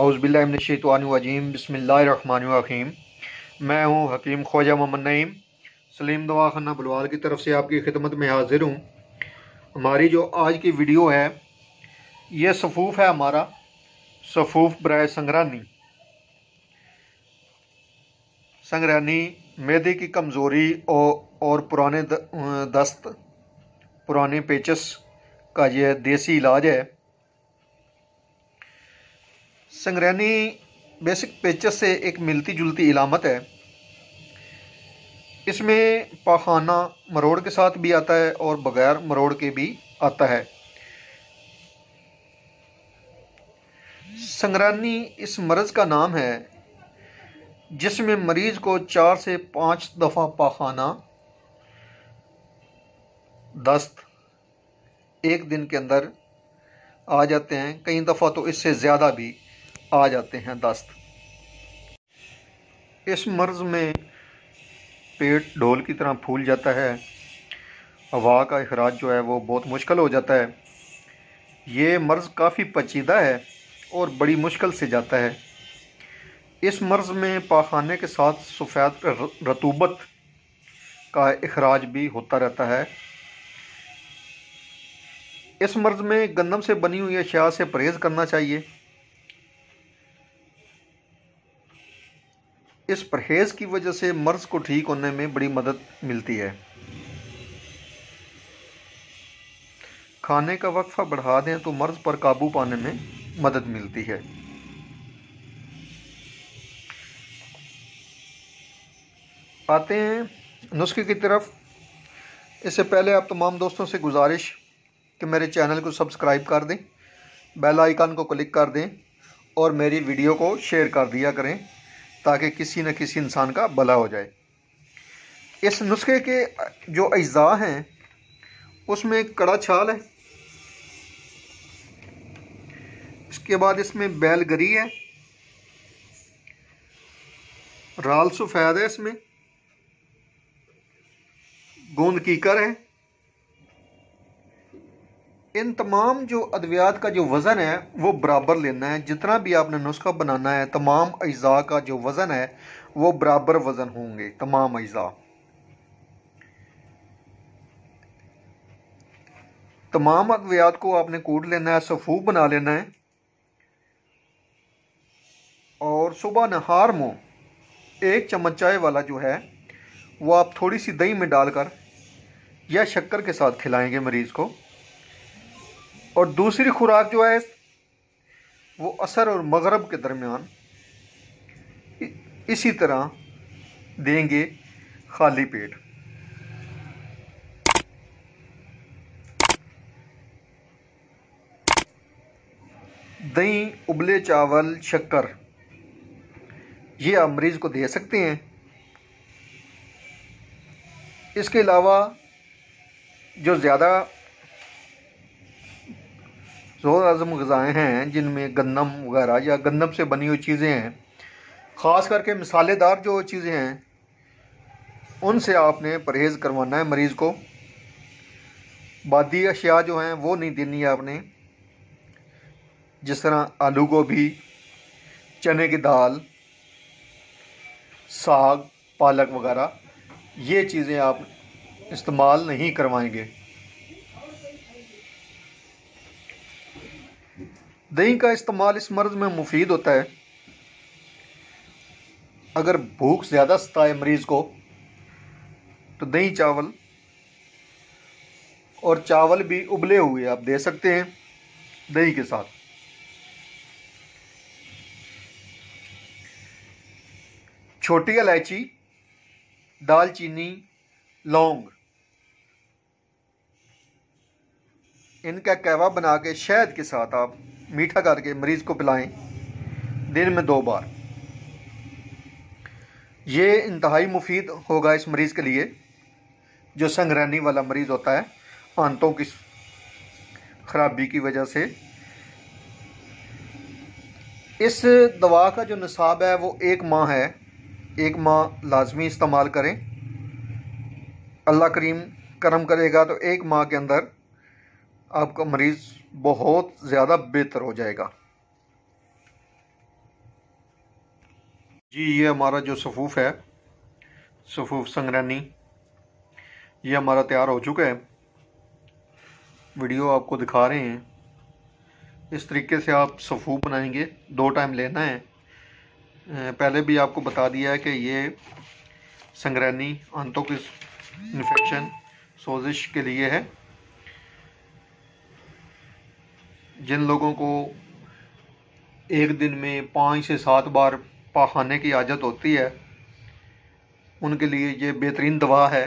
औज़ुबिल्लाहिमिनश्शैतानिर्रजीम बिस्मिल्लाहिर्रहमानिर्रहीम। मैं हूँ हकीम ख्वाजा मोहम्मद नईम सलीम दवाखाना बुलवाल की तरफ से आपकी खिदमत में हाजिर हूँ। हमारी जो आज की वीडियो है ये सफ़ूफ़ है हमारा सफ़ूफ़ बराए संगरानी मैदे की कमज़ोरी और पुराने दस्त पुराने पेचस का यह देसी इलाज है। संगरानी बेसिक पेचस से एक मिलती जुलती इलामत है। इसमें पाखाना मरोड़ के साथ भी आता है और बगैर मरोड़ के भी आता है। संगरानी इस मर्ज़ का नाम है जिसमें मरीज़ को 4 से 5 दफ़ा पाखाना दस्त एक दिन के अंदर आ जाते हैं। कई दफ़ा तो इससे ज़्यादा भी आ जाते हैं दस्त। इस मर्ज़ में पेट ढोल की तरह फूल जाता है। हवा का इखराज जो है वो बहुत मुश्किल हो जाता है। ये मर्ज़ काफ़ी पेचीदा है और बड़ी मुश्किल से जाता है। इस मर्ज़ में पाखाने के साथ सफ़ेद रतूबत का इखराज भी होता रहता है। इस मर्ज़ में गंदम से बनी हुई अशिया से परहेज़ करना चाहिए। इस परहेज़ की वजह से मर्ज़ को ठीक होने में बड़ी मदद मिलती है। खाने का वक्फा बढ़ा दें तो मर्ज़ पर काबू पाने में मदद मिलती है। आते हैं नुस्खे की तरफ। इससे पहले आप तमाम दोस्तों से गुजारिश कि मेरे चैनल को सब्सक्राइब कर दें, बेल आइकन को क्लिक कर दें और मेरी वीडियो को शेयर कर दिया करें ताकि किसी न किसी इंसान का भला हो जाए। इस नुस्खे के जो अज्जा हैं उसमें कड़ा छाल है, इसके बाद इसमें बैलगरी है, राल सफ़ेद है, इसमें गोंद कीकर है। इन तमाम जो अद्वियात का जो वज़न है वो बराबर लेना है। जितना भी आपने नुस्खा बनाना है तमाम अज्जा का जो वज़न है वो बराबर वज़न होंगे। तमाम अज्जा तमाम अद्वियात को आपने कूट लेना है, सफ़ूफ़ बना लेना है और सुबह नहार मुँह 1 चम्मच चाय वाला जो है वो आप थोड़ी सी दही में डालकर या शक्कर के साथ खिलाएंगे मरीज़ को। और दूसरी खुराक जो है वो असर और मगरिब के दरमियान इसी तरह देंगे खाली पेट। दही, उबले चावल, शक्कर ये आप मरीज़ को दे सकते हैं। इसके अलावा जो ज़्यादा ज़ोर आज़म ग़िज़ाएँ हैं जिनमें गंदम वगैरह या गंदम से बनी हुई चीज़ें हैं, ख़ास करके मसालेदार जो चीज़ें हैं उनसे आपने परहेज़ करवाना है मरीज़ को। बादी अशिया जो हैं वो नहीं देनी है आपने, जिस तरह आलू गोभी, चने की दाल, साग, पालक वगैरह ये चीज़ें आप इस्तेमाल नहीं करवाएंगे। दही का इस्तेमाल इस मर्ज़ में मुफीद होता है। अगर भूख ज़्यादा सताए मरीज़ को तो दही चावल और चावल भी उबले हुए आप दे सकते हैं दही के साथ। छोटी इलायची, दालचीनी, लौंग इनका कहवा बना के शहद के साथ आप मीठा करके मरीज़ को पिलाएं दिन में 2 बार। ये इंतहाई मुफीद होगा इस मरीज़ के लिए जो संगरानी वाला मरीज़ होता है आंतों की ख़राबी की वजह से। इस दवा का जो निसाब है वो 1 माह है। 1 माह लाजमी इस्तेमाल करें। अल्लाह करीम करम करेगा तो 1 माह के अंदर आपका मरीज़ बहुत ज़्यादा बेहतर हो जाएगा। जी ये हमारा जो सफ़ूफ़ है, सफ़ूफ़ संगरैनी, ये हमारा तैयार हो चुका है। वीडियो आपको दिखा रहे हैं। इस तरीके से आप सफ़ूफ़ बनाएंगे, 2 टाइम लेना है। पहले भी आपको बता दिया है कि ये संगरैनी आंतों की इन्फेक्शन, सोजिश के लिए है। जिन लोगों को एक दिन में 5 से 7 बार पखाने की आदत होती है, उनके लिए ये बेहतरीन दवा है।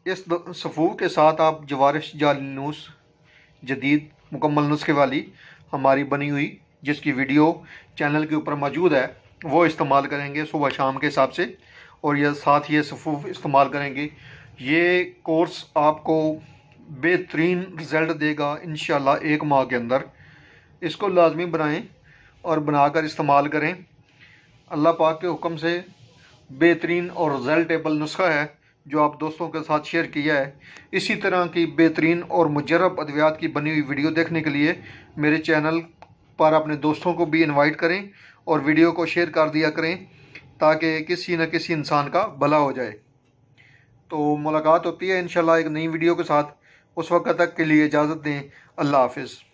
इस सफ़ूफ़ के साथ आप जवारिश जालनूस जदीद मुकम्मल नुस्खे वाली हमारी बनी हुई, जिसकी वीडियो चैनल के ऊपर मौजूद है, वो इस्तेमाल करेंगे सुबह शाम के हिसाब से, और यह साथ ये सफ़ूफ़ इस्तेमाल करेंगे। ये कोर्स आपको बेहतरीन रिज़ल्ट देगा इंशाल्लाह 1 माह के अंदर। इसको लाजमी बनाएं और बनाकर इस्तेमाल करें। अल्लाह पाक के हुक्म से बेहतरीन और रिज़ल्टेबल नुस्खा है जो आप दोस्तों के साथ शेयर किया है। इसी तरह की बेहतरीन और मुजर्रब अद्वियात की बनी हुई वीडियो देखने के लिए मेरे चैनल पर अपने दोस्तों को भी इनवाइट करें और वीडियो को शेयर कर दिया करें, ताकि किसी न किसी इंसान का भला हो जाए। तो मुलाकात होती है इंशाल्लाह एक नई वीडियो के साथ। उस वक्त तक के लिए इजाज़त दें। अल्लाह हाफ़िज़।